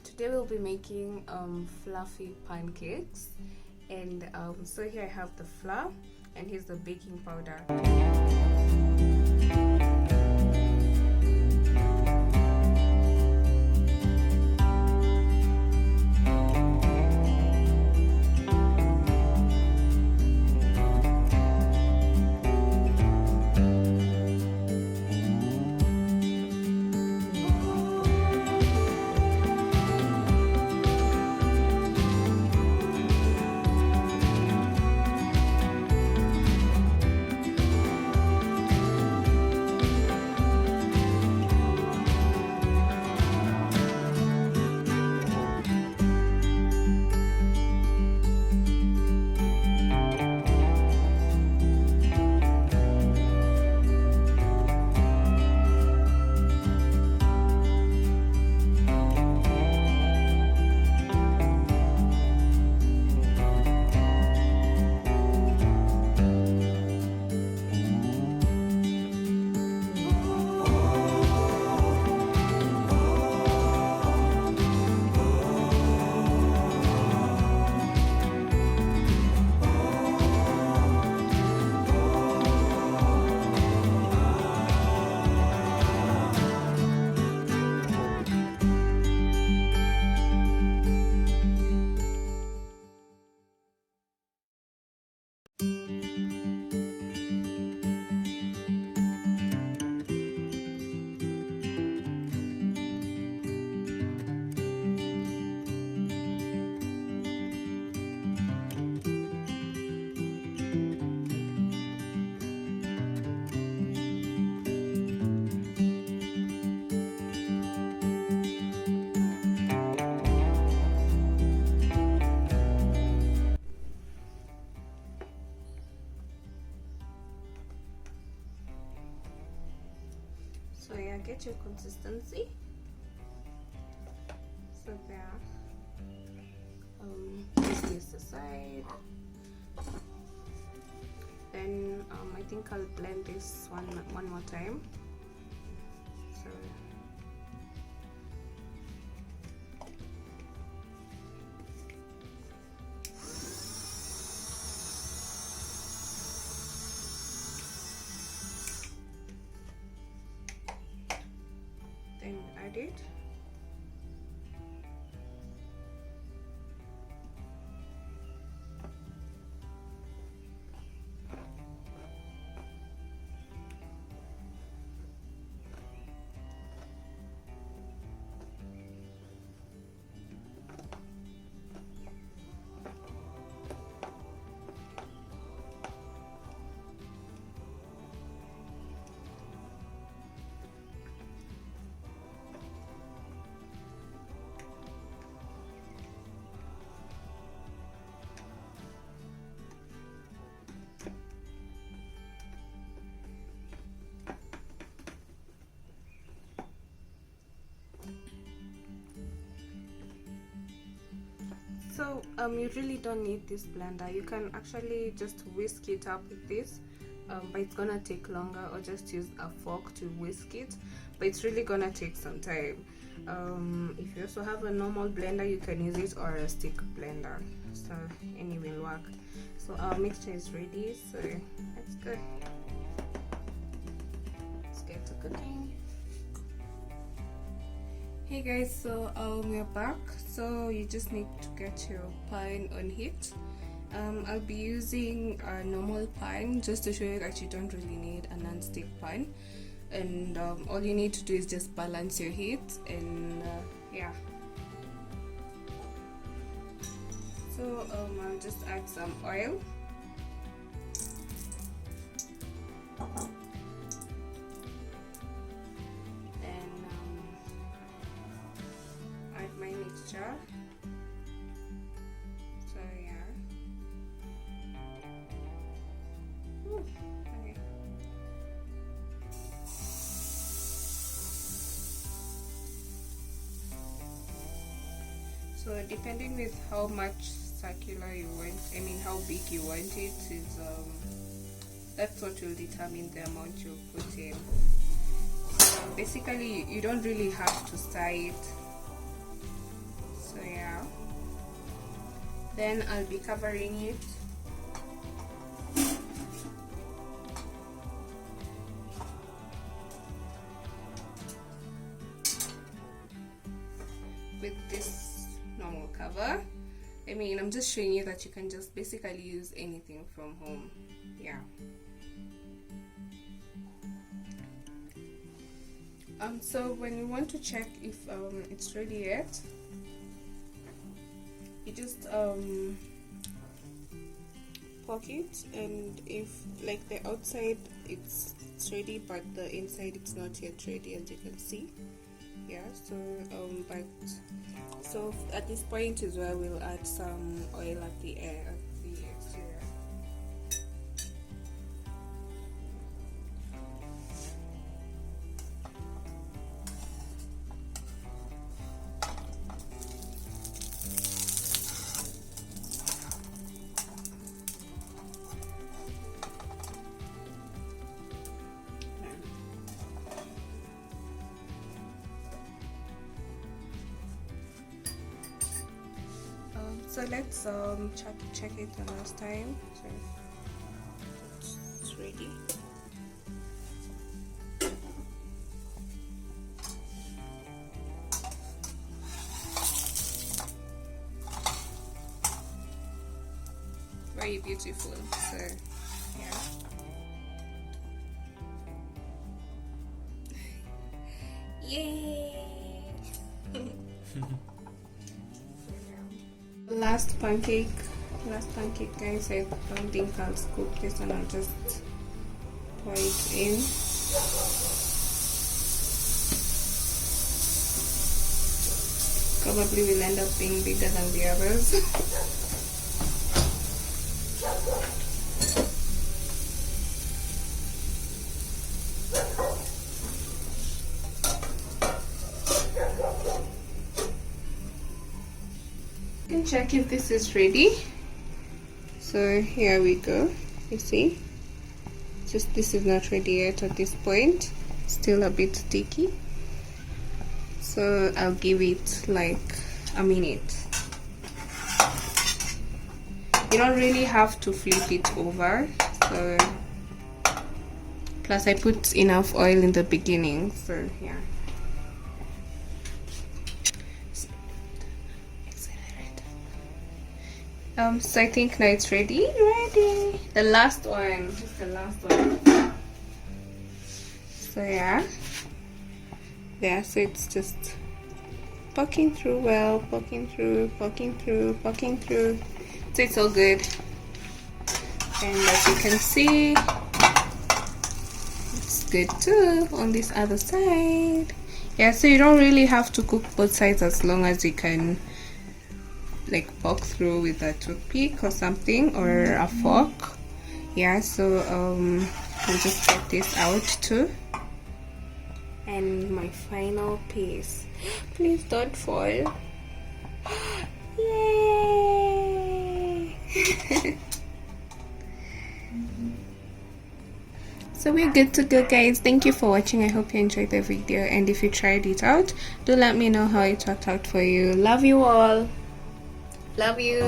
Today we'll be making fluffy pancakes, and so here I have the flour and here's the baking powder. So yeah, get your consistency. So there. Place this aside. Then I think I'll blend this one more time. So then add it. So you really don't need this blender. You can actually just whisk it up with this, but it's gonna take longer, or just use a fork to whisk it, but it's really gonna take some time. If you also have a normal blender, you can use it, or a stick blender, so any will work. So our mixture is ready, so that's good. Let's get to cooking. Hey guys, so we're back. So you just need to get your pan on heat. I'll be using a normal pan just to show you that you don't really need a non-stick pan, and all you need to do is just balance your heat, and yeah. So I'll just add some oil. My mixture. So yeah. Ooh, okay. So depending with how much circular you want, I mean how big you want it, is that's what will determine the amount you put in. So basically you don't really have to stir it. So yeah, then I'll be covering it with this normal cover. I mean, I'm just showing you that you can just basically use anything from home. Yeah. So when you want to check if it's ready yet, you just poke it, and if like the outside it's ready but the inside it's not yet ready, as you can see. Yeah, so so at this point is where we'll add some oil at the exterior. So let's check it the last time. So it's ready. Very beautiful. So yeah. Yay! Last pancake guys. I don't think I'll scoop this one, I'll just pour it in. Probably will end up being bigger than the others. Check if this is ready. So here we go. You see, just this is not ready yet at this point, still a bit sticky, so I'll give it like a minute. You don't really have to flip it over, so plus I put enough oil in the beginning, so yeah. So I think now it's ready. The last one, just the last one. So yeah, so it's just poking through well, poking through. So it's all good. And as you can see, it's good too on this other side. Yeah, so you don't really have to cook both sides, as long as you can like poke through with a toothpick or something, or a fork. Yeah, so we'll just get this out too. And my final piece, please don't fall. Yay! So we're good to go, guys. Thank you for watching. I hope you enjoyed the video, and if you tried it out, do let me know how it worked out for you. Love you all. Love you.